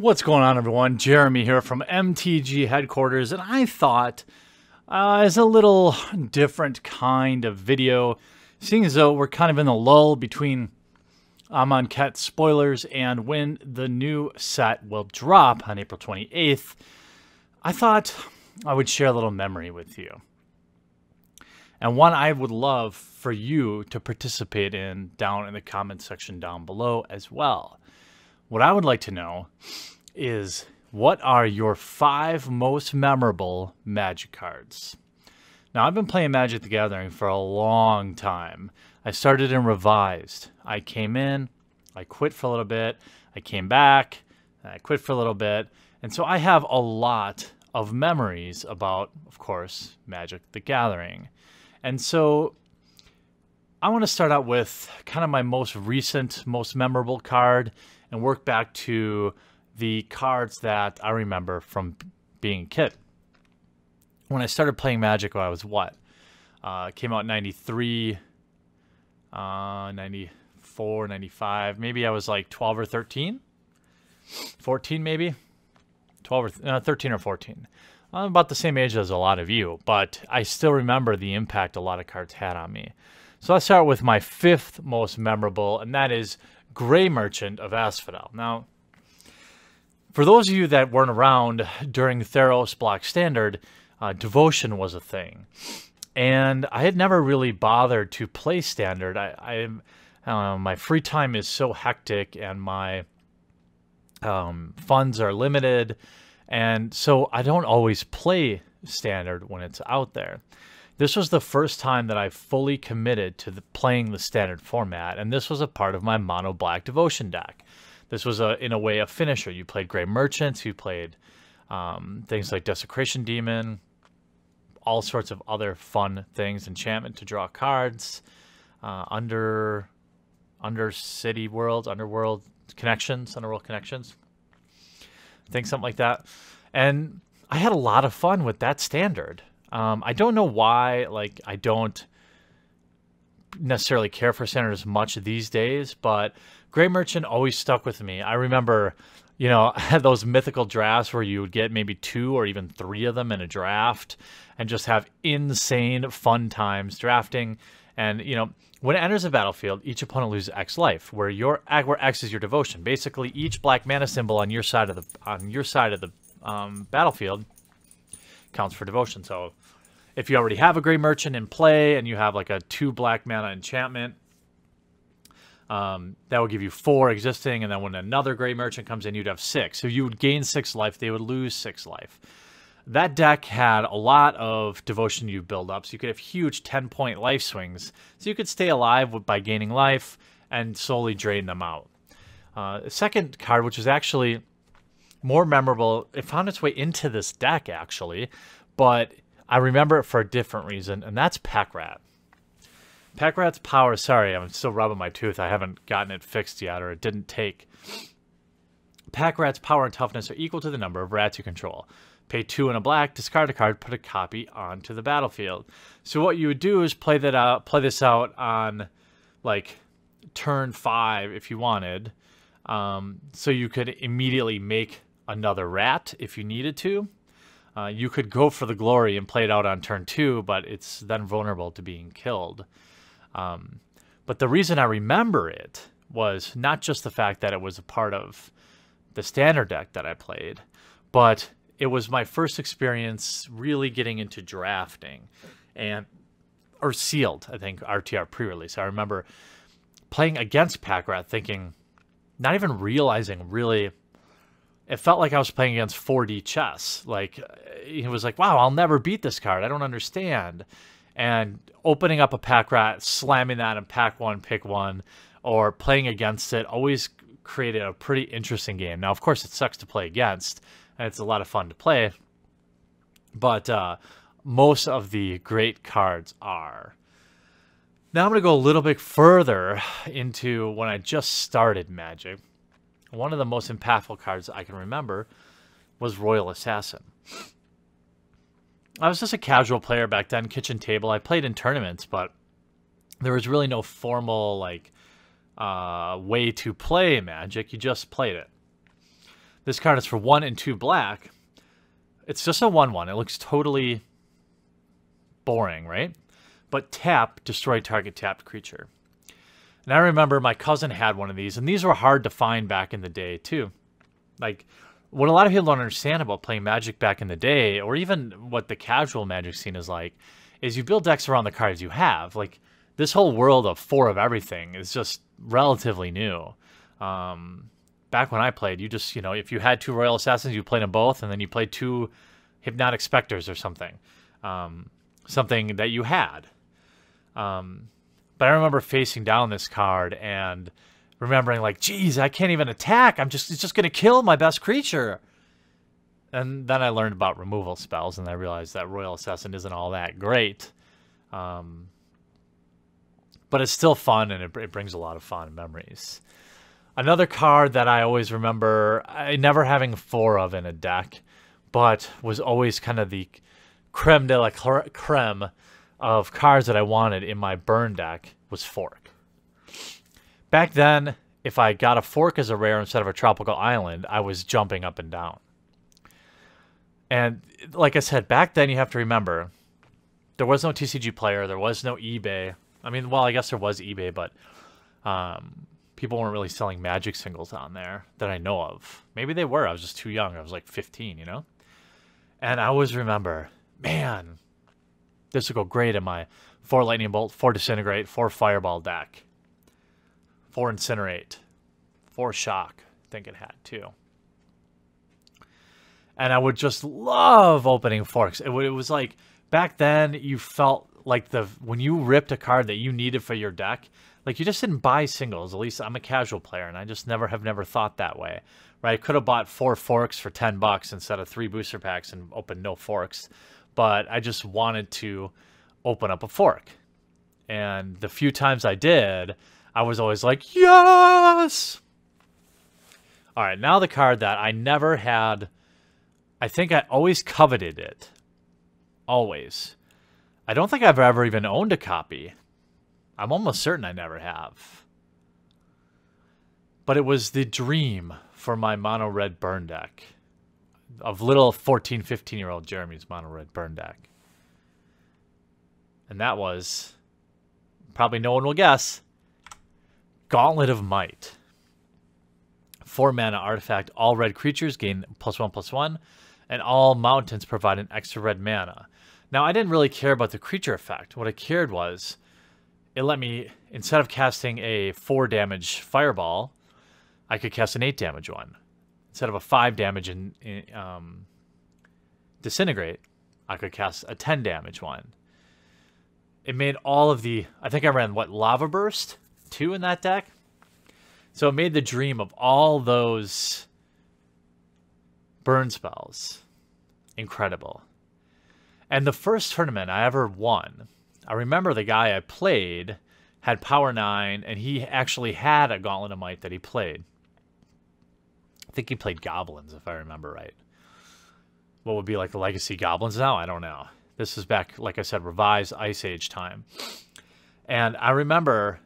What's going on, everyone? Jeremy here from MTG headquarters, and I thought as a little different kind of video, seeing as though we're kind of in the lull between Amonkhet spoilers and when the new set will drop on April 28th, I thought I would share a little memory with you. And one I would love for you to participate in down in the comment section down below as well. What I would like to know is, what are your 5 most memorable Magic cards? Now, I've been playing Magic the Gathering for a long time. I started in Revised. I came in, I quit for a little bit, I came back, I quit for a little bit, and so I have a lot of memories about, of course, Magic the Gathering. And so I want to start out with kind of my most recent, most memorable card and work back to the cards that I remember from being a kid. When I started playing Magic, I was what? Came out in 93, 94, 95. Maybe I was like 12 or 13? 14 maybe? 12 or 13 or 14. I'm about the same age as a lot of you, but I still remember the impact a lot of cards had on me. So let's start with my 5th most memorable, and that is Gray Merchant of Asphodel. Now, for those of you that weren't around during Theros Black Standard, Devotion was a thing. And I had never really bothered to play Standard. My free time is so hectic and my funds are limited. And so I don't always play Standard when it's out there. This was the first time that I fully committed to playing the Standard format, and this was a part of my Mono Black Devotion deck. This was, in a way, a finisher. You played Gray Merchants, you played things like Desecration Demon, all sorts of other fun things, enchantment to draw cards, Underworld Connections, I think something like that. And I had a lot of fun with that Standard. I don't know why, like, I don't necessarily care for Standard as much these days, but Gray Merchant always stuck with me. I remember, you know, I had those mythical drafts where you would get maybe 2 or even 3 of them in a draft and just have insane fun times drafting. And, you know, when it enters a battlefield, each opponent loses X life, where X is your devotion. Basically, each black mana symbol on your side of the battlefield counts for devotion. So if you already have a Gray Merchant in play and you have like a 2 black mana enchantment, that will give you 4 existing, and then when another Gray Merchant comes in, you'd have 6. So you would gain 6 life, they would lose 6 life. That deck had a lot of devotion you build up, so you could have huge 10-point life swings. So you could stay alive by gaining life and slowly drain them out. The second card, which is actually more memorable, it found its way into this deck, actually, but I remember it for a different reason, and that's Pack Rat. Pack Rat's power, sorry, I'm still rubbing my tooth. I haven't gotten it fixed yet, or it didn't take. Pack Rat's power and toughness are equal to the number of rats you control. Pay 2 and a black, discard a card, put a copy onto the battlefield. So what you would do is play this out on, like, turn 5 if you wanted. So you could immediately make another rat if you needed to. You could go for the glory and play it out on turn 2, but it's then vulnerable to being killed. But the reason I remember it was not just the fact that it was a part of the Standard deck that I played, but it was my first experience really getting into drafting, or Sealed, I think, RTR pre-release. I remember playing against Pack Rat, thinking, not even realizing really, it felt like I was playing against 4D chess. Like, it was like, wow, I'll never beat this card. I don't understand. And opening up a Pack Rat, slamming that in pack 1, pick 1, or playing against it always created a pretty interesting game. Now, of course, it sucks to play against, and it's a lot of fun to play, but most of the great cards are. Now I'm going to go a little bit further into when I just started Magic. One of the most impactful cards I can remember was Royal Assassin. I was just a casual player back then, kitchen table. I played in tournaments, but there was really no formal, like, way to play Magic. You just played it. This card is for 1 and 2 black. It's just a 1/1. It looks totally boring, right? But tap, destroy target tapped creature. And I remember my cousin had one of these, and these were hard to find back in the day, too. Like, what a lot of people don't understand about playing Magic back in the day, or even what the casual Magic scene is like, is you build decks around the cards you have. Like, this whole world of 4 of everything is just relatively new. Back when I played, you just, if you had 2 Royal Assassins, you played them both, and then you played 2 Hypnotic Specters or something. Something that you had. But I remember facing down this card and remembering like, geez, I can't even attack. It's just going to kill my best creature. And then I learned about removal spells, and I realized that Royal Assassin isn't all that great. But it's still fun, and it brings a lot of fond memories. Another card that I always remember never having 4 of in a deck, but was always kind of the creme de la creme of cards that I wanted in my burn deck was Fork. Back then, if I got a Fork as a rare instead of a tropical island, I was jumping up and down. And like I said, back then you have to remember, there was no TCG Player, there was no eBay. I mean, well, I guess there was eBay, but people weren't really selling Magic singles on there that I know of. Maybe they were. I was just too young. I was like 15, And I always remember, man, this would go great in my 4 Lightning Bolt, 4 Disintegrate, 4 Fireball deck. 4 Incinerate. 4 Shock. I think it had, too. And I would just love opening Forks. It was like, back then, you felt like when you ripped a card that you needed for your deck, like you just didn't buy singles. At least I'm a casual player, and I just never thought that way. Right? I could have bought 4 Forks for $10 instead of 3 booster packs and opened no Forks. But I just wanted to open up a Fork. And the few times I did, I was always like, yes! All right, now the card that I never had, I think I always coveted it. Always. I don't think I've ever even owned a copy. I'm almost certain I never have. But it was the dream for my mono red burn deck. Of little 14, 15-year-old Jeremy's mono red burn deck. And that was, probably no one will guess, Gauntlet of Might. 4 mana artifact, all red creatures gain +1/+1, and all mountains provide an extra red mana. Now, I didn't really care about the creature effect. What I cared was, it let me, instead of casting a 4 damage fireball, I could cast an 8 damage one. Instead of a 5 damage in Disintegrate, I could cast a 10 damage one. It made all of the, I think I ran, Lava Burst 2 in that deck? So it made the dream of all those burn spells incredible. And the first tournament I ever won, I remember the guy I played had Power 9, and he actually had a Gauntlet of Might that he played. I think he played Goblins, if I remember right. What would be like the Legacy Goblins now? I don't know. This is back, like I said, revised Ice Age time. And I remember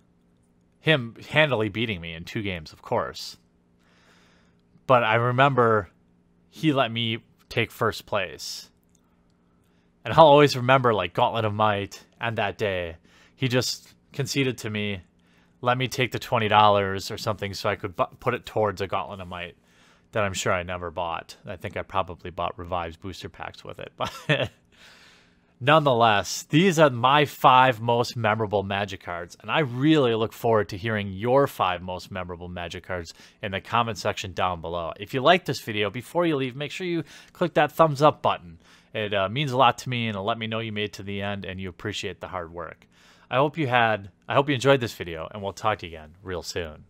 him handily beating me in 2 games, of course. But I remember he let me take first place. And I'll always remember, like, Gauntlet of Might and that day. He just conceded to me, let me take the $20 or something so I could put it towards a Gauntlet of Might that I'm sure I never bought. I think I probably bought Revive's booster packs with it. But nonetheless, these are my 5 most memorable Magic cards, and I really look forward to hearing your 5 most memorable Magic cards in the comment section down below. If you like this video, before you leave, make sure you click that thumbs up button. It means a lot to me, and it'll let me know you made it to the end and you appreciate the hard work. I hope you enjoyed this video, and we'll talk to you again real soon.